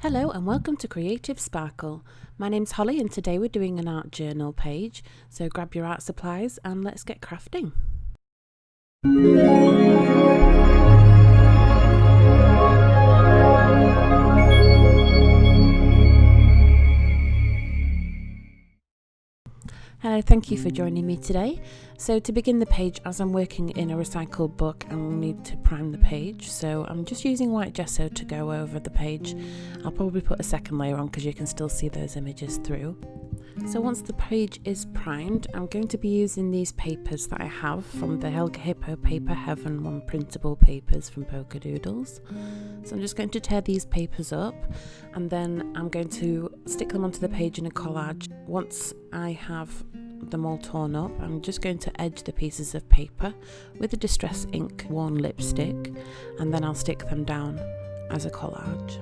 Hello and welcome to Creative Sparkle. My name's Holly and today we're doing an art journal page, so grab your art supplies and let's get crafting. Hello, thank you for joining me today. So to begin the page, as I'm working in a recycled book, I need to prime the page. So I'm just using white gesso to go over the page. I'll probably put a second layer on because you can still see those images through. So once the page is primed, I'm going to be using these papers that I have from the Helga Hippo Paper Heaven one printable papers from Polkadoodles. So I'm just going to tear these papers up and then I'm going to stick them onto the page in a collage. Once I have them all torn up, I'm just going to edge the pieces of paper with a Distress Ink worn lipstick and then I'll stick them down as a collage.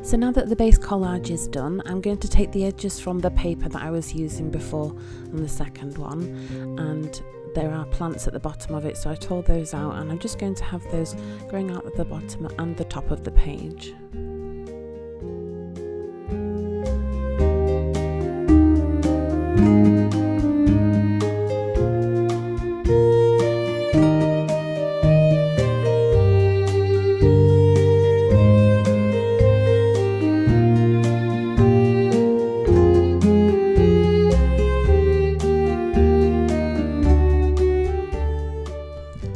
So now that the base collage is done, I'm going to take the edges from the paper that I was using before on the second one, and there are plants at the bottom of it, so I tore those out and I'm just going to have those growing out at the bottom and the top of the page.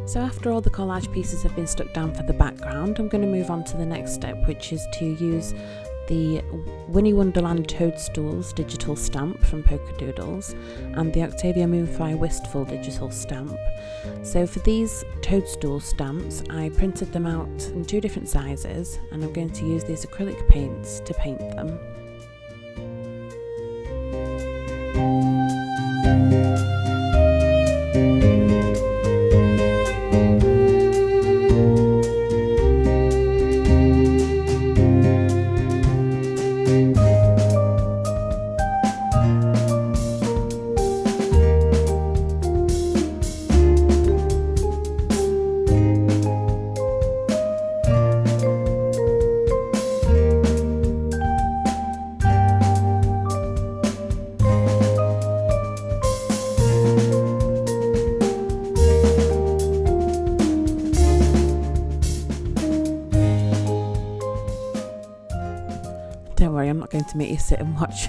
So after all the collage pieces have been stuck down for the background, I'm going to move on to the next step, which is to use the Winnie Wonderland Toadstools digital stamp from Polkadoodles and the Octavia Moonfly Wistful digital stamp. So for these Toadstool stamps, I printed them out in two different sizes and I'm going to use these acrylic paints to paint them. Don't worry, I'm not going to make you sit and watch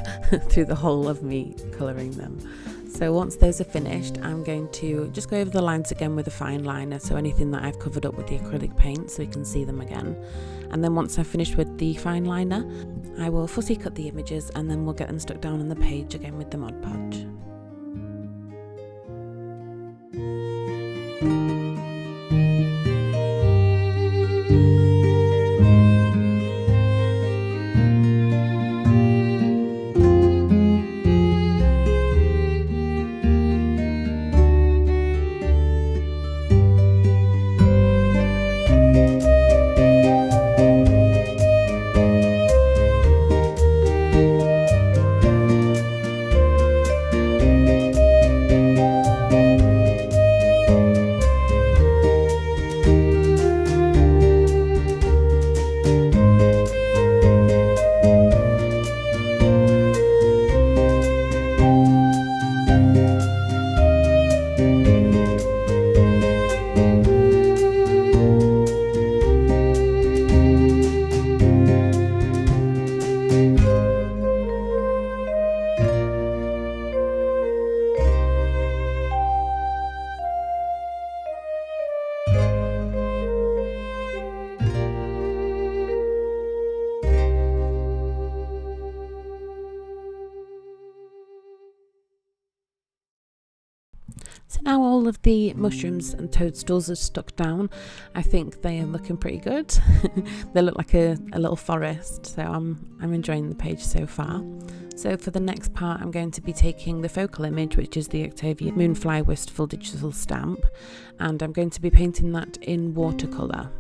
through the whole of me colouring them. So once those are finished, I'm going to just go over the lines again with a fine liner, so anything that I've covered up with the acrylic paint so you can see them again. And then once I've finished with the fine liner, I will fussy cut the images and then we'll get them stuck down on the page again with the Mod Podge. So now all of the mushrooms and toadstools are stuck down. I think they are looking pretty good. They look like a little forest, so I'm enjoying the page so far. So for the next part, I'm going to be taking the focal image, which is the Octavia Moonfly Wistful digital stamp, and I'm going to be painting that in watercolour.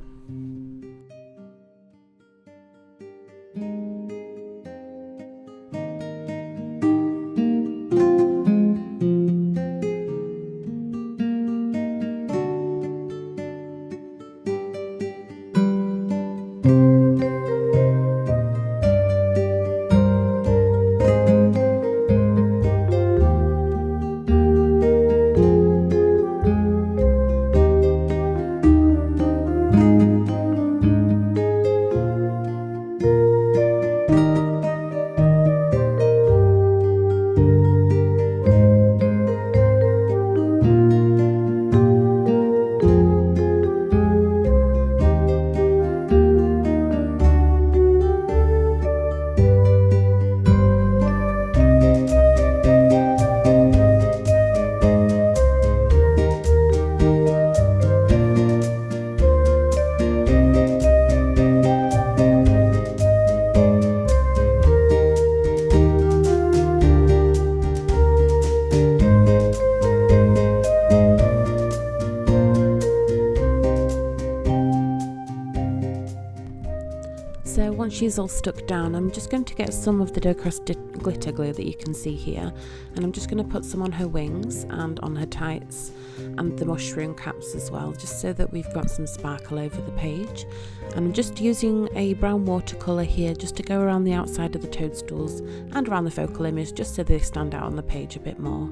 So once she's all stuck down, I'm just going to get some of the dough crust glitter glue that you can see here, and I'm just going to put some on her wings and on her tights and the mushroom caps as well, just so that we've got some sparkle over the page. And I'm just using a brown watercolour here just to go around the outside of the toadstools and around the focal image, just so they stand out on the page a bit more.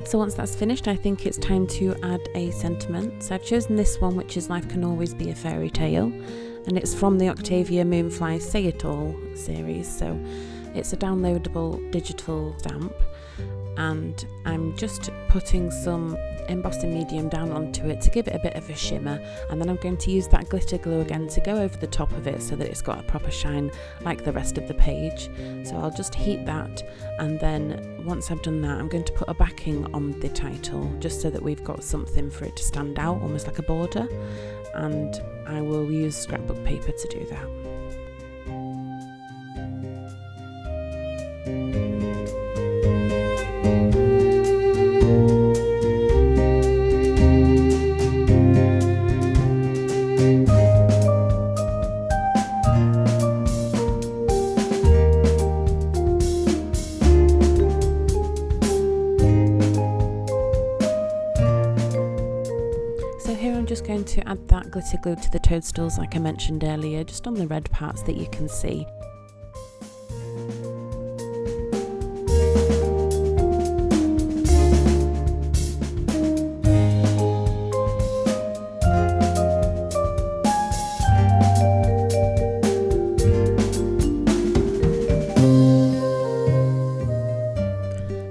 So once that's finished, I think it's time to add a sentiment. So I've chosen this one, which is Life Can Always Be a Fairy Tale, and it's from the Octavia Moonfly Say It All series. So it's a downloadable digital stamp, and I'm just putting some embossing medium down onto it to give it a bit of a shimmer, and then I'm going to use that glitter glue again to go over the top of it so that it's got a proper shine like the rest of the page. So I'll just heat that, and then once I've done that, I'm going to put a backing on the title just so that we've got something for it to stand out, almost like a border, and I will use scrapbook paper to do that. Just going to add that glitter glue to the toadstools like I mentioned earlier, just on the red parts that you can see.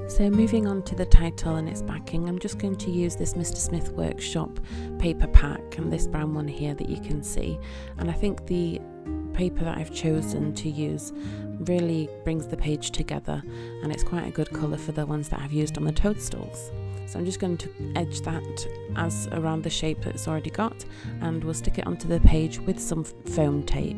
So moving on to the title and its backing, I'm just going to use this Mr. Smith Workshop paper pack and this brown one here that you can see. And I think the paper that I've chosen to use really brings the page together, and it's quite a good colour for the ones that I've used on the toadstools. So I'm just going to edge that as around the shape that it's already got, and we'll stick it onto the page with some foam tape.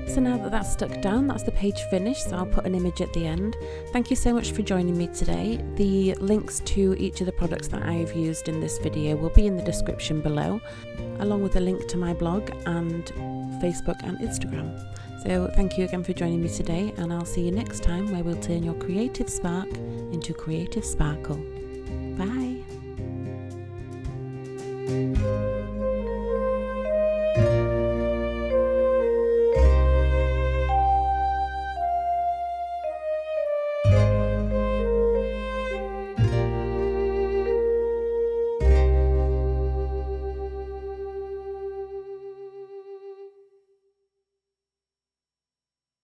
So now that that's stuck down, that's the page finished, so I'll put an image at the end. Thank you so much for joining me today. The links to each of the products that I've used in this video will be in the description below, along with a link to my blog and Facebook and Instagram. So thank you again for joining me today, and I'll see you next time, where we'll turn your creative spark into creative sparkle.